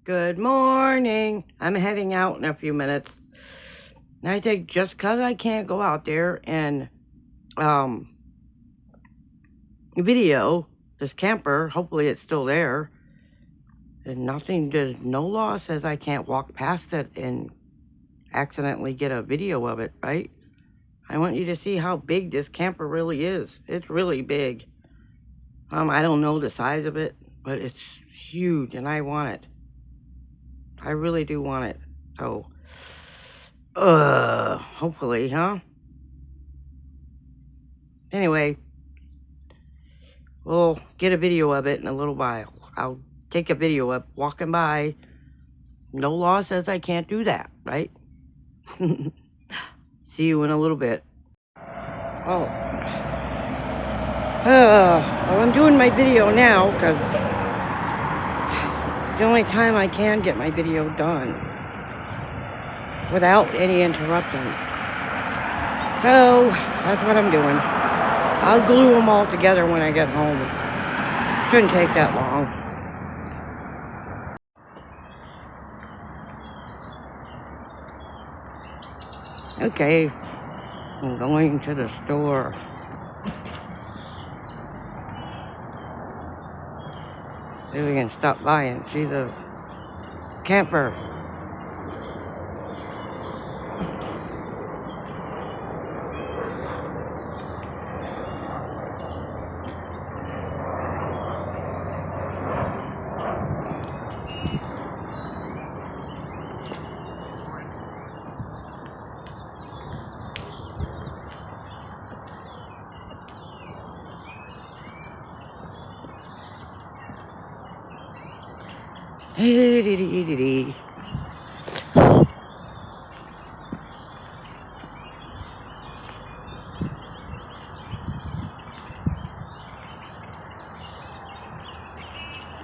Good morning. I'm heading out in a few minutes. And I think just because I can't go out there and video this camper, hopefully it's still there, and there's no law says I can't walk past it and accidentally get a video of it, right? I want you to see how big this camper really is. It's really big. I don't know the size of it, but it's huge and I want it. I really do want it. So, hopefully, huh? Anyway, we'll get a video of it in a little while. I'll take a video of walking by. No law says I can't do that, right? See you in a little bit. Well, I'm doing my video now because the only time I can get my video done without any interruption. So, that's what I'm doing. I'll glue them all together when I get home. Shouldn't take that long. Okay, I'm going to the store. Maybe we can stop by and see the camper.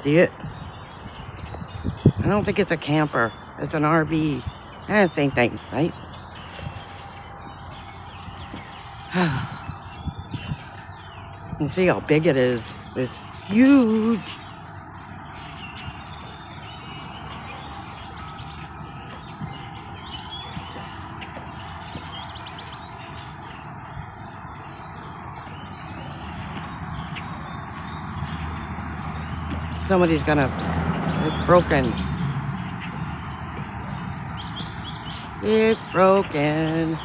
See it? I don't think it's a camper. It's an RV. Same thing, right? You can see how big it is. It's huge. Somebody's gonna, it's broken. It's broken.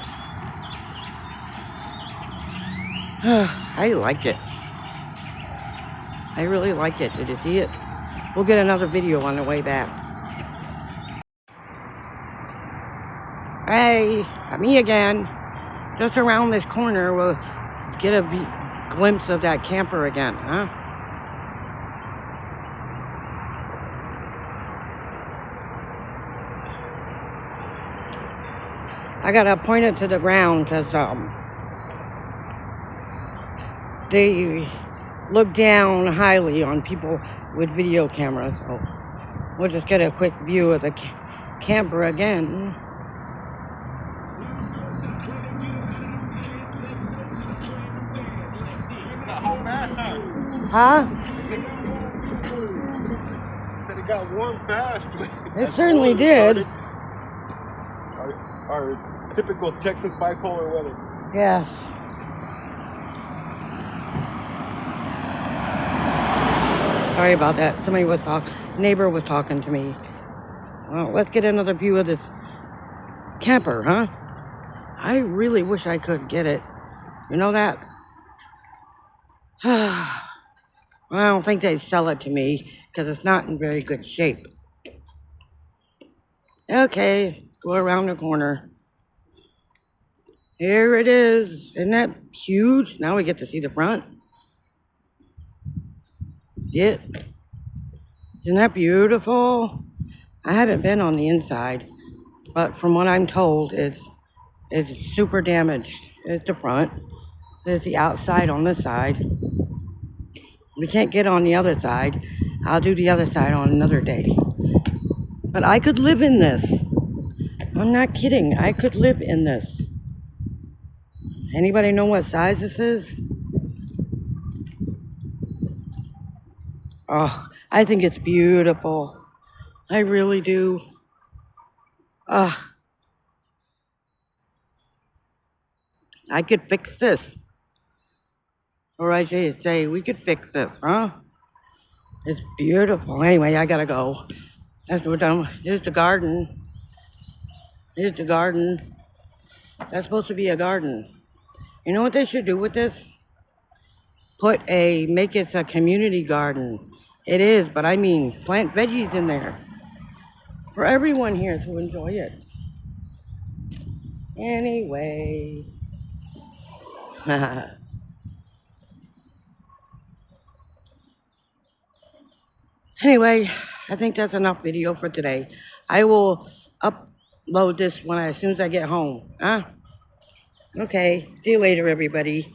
I like it. I really like it. Did you see it? We'll get another video on the way back. Hey, me again. Just around this corner, we'll get a glimpse of that camper again, huh? I gotta point it to the ground because they look down highly on people with video cameras. So we'll just get a quick view of the camper again. Huh? Said it got warm fast. It certainly did. Our typical Texas bipolar weather. Yes. Sorry about that. Neighbor was talking to me. Well, let's get another view of this camper, huh? I really wish I could get it. You know that? I don't think they'd sell it to me because it's not in very good shape. Okay, go around the corner. Here it is. Isn't that huge? Now we get to see the front. Isn't that beautiful? I haven't been on the inside, but from what I'm told, it's super damaged. It's the front. There's the outside on this side. We can't get on the other side. I'll do the other side on another day. But I could live in this. I'm not kidding. I could live in this. Anybody know what size this is? Oh, I think it's beautiful. I really do. Ugh. I could fix this. Or I should say, we could fix this, huh? It's beautiful. Anyway, I gotta go. That's what we're done. Here's the garden. Here's the garden. That's supposed to be a garden. You know what they should do with this? Make it a community garden. It is, but I mean, plant veggies in there for everyone here to enjoy it. Anyway. Anyway, I think that's enough video for today. I will upload this as soon as I get home. Huh? Okay. See you later, everybody.